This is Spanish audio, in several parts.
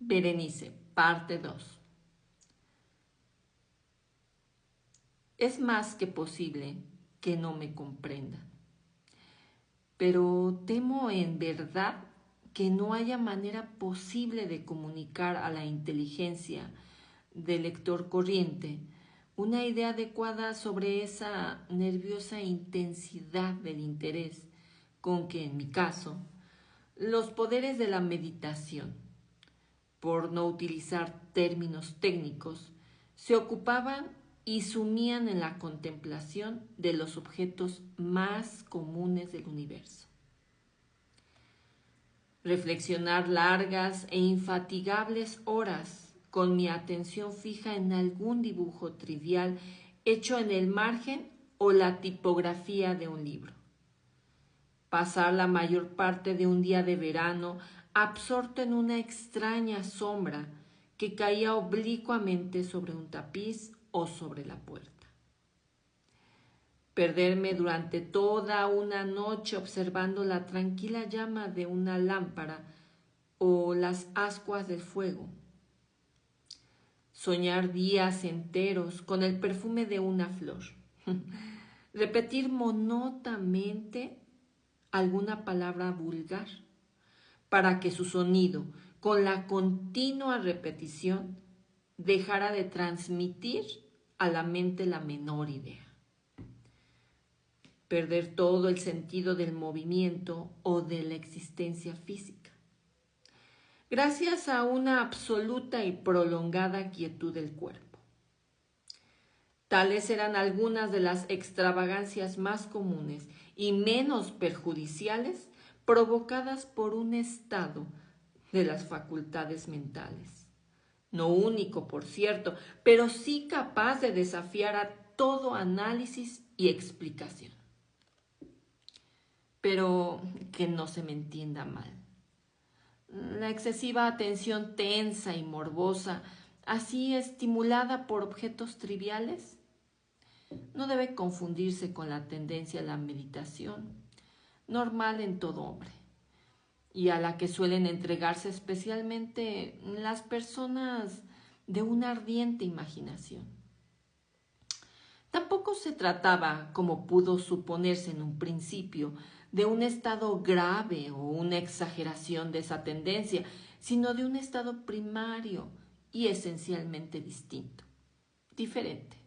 Berenice, parte 2. Es más que posible que no me comprendan, pero temo en verdad que no haya manera posible de comunicar a la inteligencia del lector corriente una idea adecuada sobre esa nerviosa intensidad del interés con que, en mi caso, los poderes de la meditación, por no utilizar términos técnicos, se ocupaban y sumían en la contemplación de los objetos más comunes del universo. Reflexionar largas e infatigables horas con mi atención fija en algún dibujo trivial hecho en el margen o la tipografía de un libro. Pasar la mayor parte de un día de verano absorto en una extraña sombra que caía oblicuamente sobre un tapiz o sobre la puerta. Perderme durante toda una noche observando la tranquila llama de una lámpara o las ascuas del fuego. Soñar días enteros con el perfume de una flor. Repetir monótonamente alguna palabra vulgar para que su sonido, con la continua repetición, dejara de transmitir a la mente la menor idea. Perder todo el sentido del movimiento o de la existencia física, gracias a una absoluta y prolongada quietud del cuerpo. Tales eran algunas de las extravagancias más comunes y menos perjudiciales provocadas por un estado de las facultades mentales. No único, por cierto, pero sí capaz de desafiar a todo análisis y explicación. Pero que no se me entienda mal. La excesiva atención tensa y morbosa, así estimulada por objetos triviales, no debe confundirse con la tendencia a la meditación, normal en todo hombre, y a la que suelen entregarse especialmente las personas de una ardiente imaginación. Tampoco se trataba, como pudo suponerse en un principio, de un estado grave o una exageración de esa tendencia, sino de un estado primario y esencialmente distinto, diferente.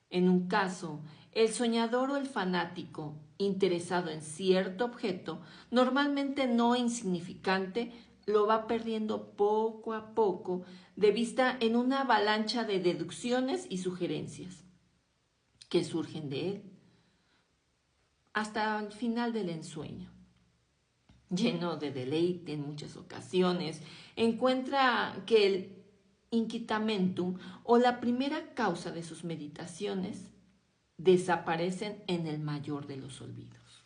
En un caso, el soñador o el fanático, interesado en cierto objeto, normalmente no insignificante, lo va perdiendo poco a poco de vista en una avalancha de deducciones y sugerencias que surgen de él, hasta el final del ensueño. Lleno de deleite en muchas ocasiones, encuentra que el inquitamentum o la primera causa de sus meditaciones desaparecen en el mayor de los olvidos.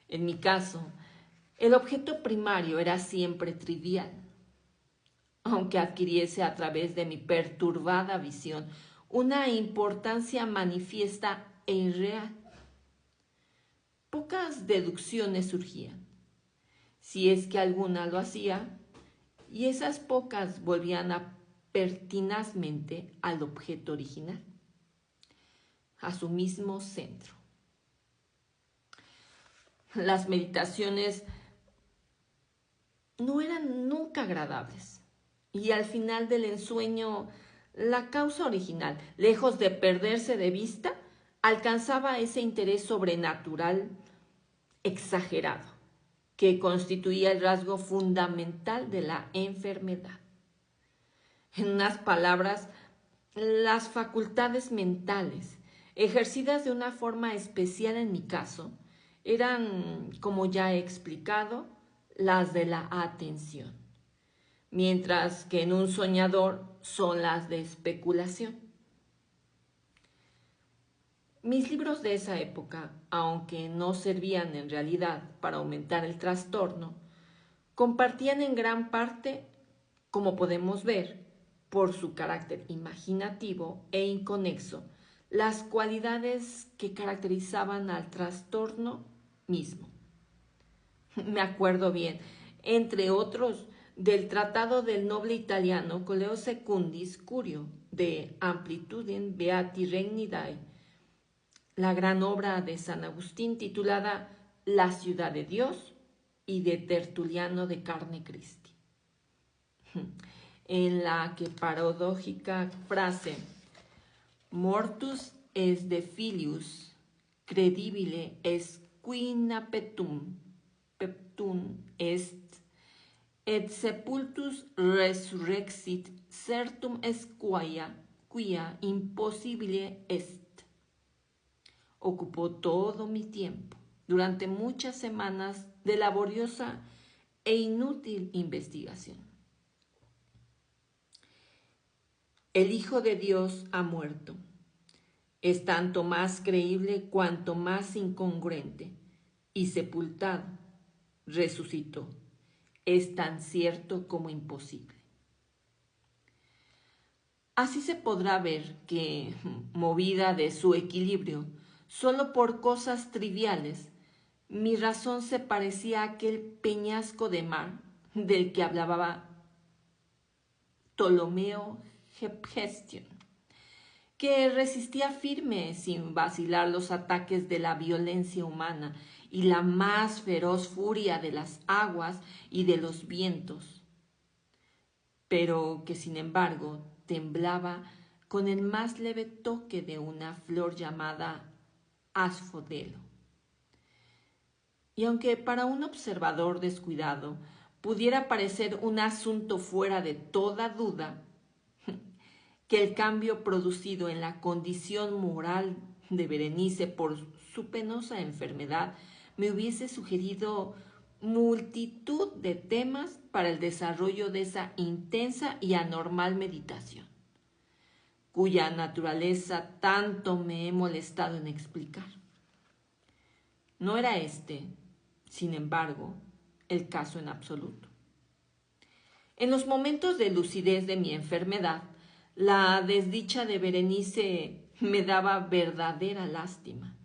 En mi caso, el objeto primario era siempre trivial, aunque adquiriese a través de mi perturbada visión una importancia manifiesta e irreal. Pocas deducciones surgían, si es que alguna lo hacía, y esas pocas volvían pertinazmente al objeto original, a su mismo centro. Las meditaciones no eran nunca agradables, y al final del ensueño, la causa original, lejos de perderse de vista, alcanzaba ese interés sobrenatural exagerado que constituía el rasgo fundamental de la enfermedad. En unas palabras, las facultades mentales, ejercidas de una forma especial en mi caso, eran, como ya he explicado, las de la atención, mientras que en un soñador son las de especulación. Mis libros de esa época, aunque no servían en realidad para aumentar el trastorno, compartían en gran parte, como podemos ver, por su carácter imaginativo e inconexo, las cualidades que caracterizaban al trastorno mismo. Me acuerdo bien, entre otros, del tratado del noble italiano Coleo Secundis Curio de Amplitudine Beati Regni Dei, la gran obra de San Agustín titulada La ciudad de Dios y de Tertuliano de Carne Christi, en la que paradójica frase Mortus est de filius credibile est quina peptum est et sepultus resurrexit certum est quia impossibile est. Ocupó todo mi tiempo durante muchas semanas de laboriosa e inútil investigación. El Hijo de Dios ha muerto. Es tanto más creíble cuanto más incongruente. Y sepultado, resucitó. Es tan cierto como imposible. Así se podrá ver que, movida de su equilibrio, solo por cosas triviales, mi razón se parecía a aquel peñasco de mar del que hablaba Ptolomeo Hephaestion, que resistía firme sin vacilar los ataques de la violencia humana y la más feroz furia de las aguas y de los vientos, pero que sin embargo temblaba con el más leve toque de una flor llamada asphodelo. Y aunque para un observador descuidado pudiera parecer un asunto fuera de toda duda, que el cambio producido en la condición moral de Berenice por su penosa enfermedad me hubiese sugerido multitud de temas para el desarrollo de esa intensa y anormal meditación, cuya naturaleza tanto me he molestado en explicar. No era este, sin embargo, el caso en absoluto. En los momentos de lucidez de mi enfermedad, la desdicha de Berenice me daba verdadera lástima,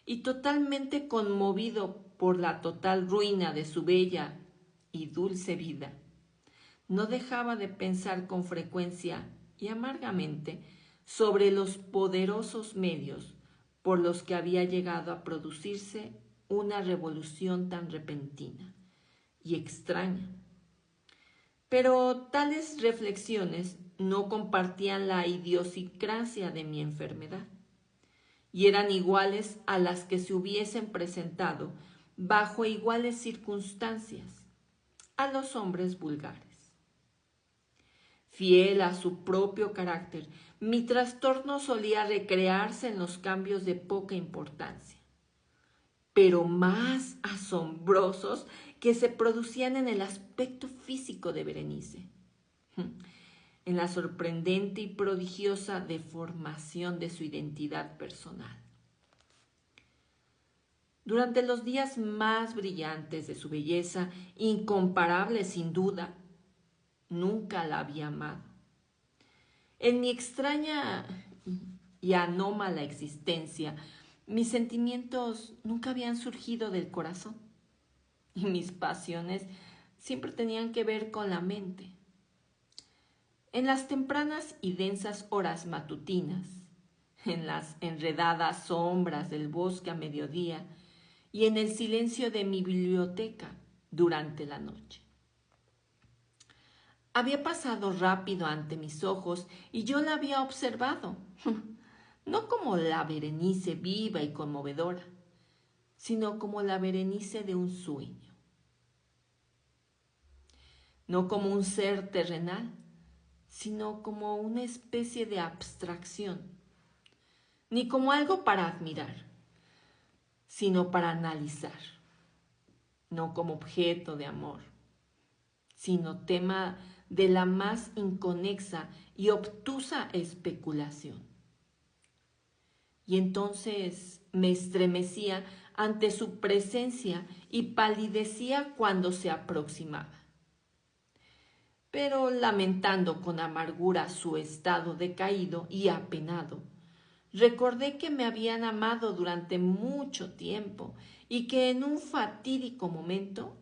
y totalmente conmovido por la total ruina de su bella y dulce vida, no dejaba de pensar con frecuencia y amargamente sobre los poderosos medios por los que había llegado a producirse una revolución tan repentina y extraña. Pero tales reflexiones no compartían la idiosincrasia de mi enfermedad y eran iguales a las que se hubiesen presentado bajo iguales circunstancias a los hombres vulgares. Fiel a su propio carácter, mi trastorno solía recrearse en los cambios de poca importancia, pero más asombrosos que se producían en el aspecto físico de Berenice, en la sorprendente y prodigiosa deformación de su identidad personal. Durante los días más brillantes de su belleza, incomparable sin duda, nunca la había amado. En mi extraña y anómala existencia, mis sentimientos nunca habían surgido del corazón y mis pasiones siempre tenían que ver con la mente. En las tempranas y densas horas matutinas, en las enredadas sombras del bosque a mediodía y en el silencio de mi biblioteca durante la noche. Había pasado rápido ante mis ojos y yo la había observado, no como la Berenice viva y conmovedora, sino como la Berenice de un sueño. No como un ser terrenal, sino como una especie de abstracción, ni como algo para admirar, sino para analizar, no como objeto de amor, sino tema de la más inconexa y obtusa especulación. Y entonces me estremecía ante su presencia y palidecía cuando se aproximaba. Pero lamentando con amargura su estado decaído y apenado, recordé que me habían amado durante mucho tiempo y que en un fatídico momento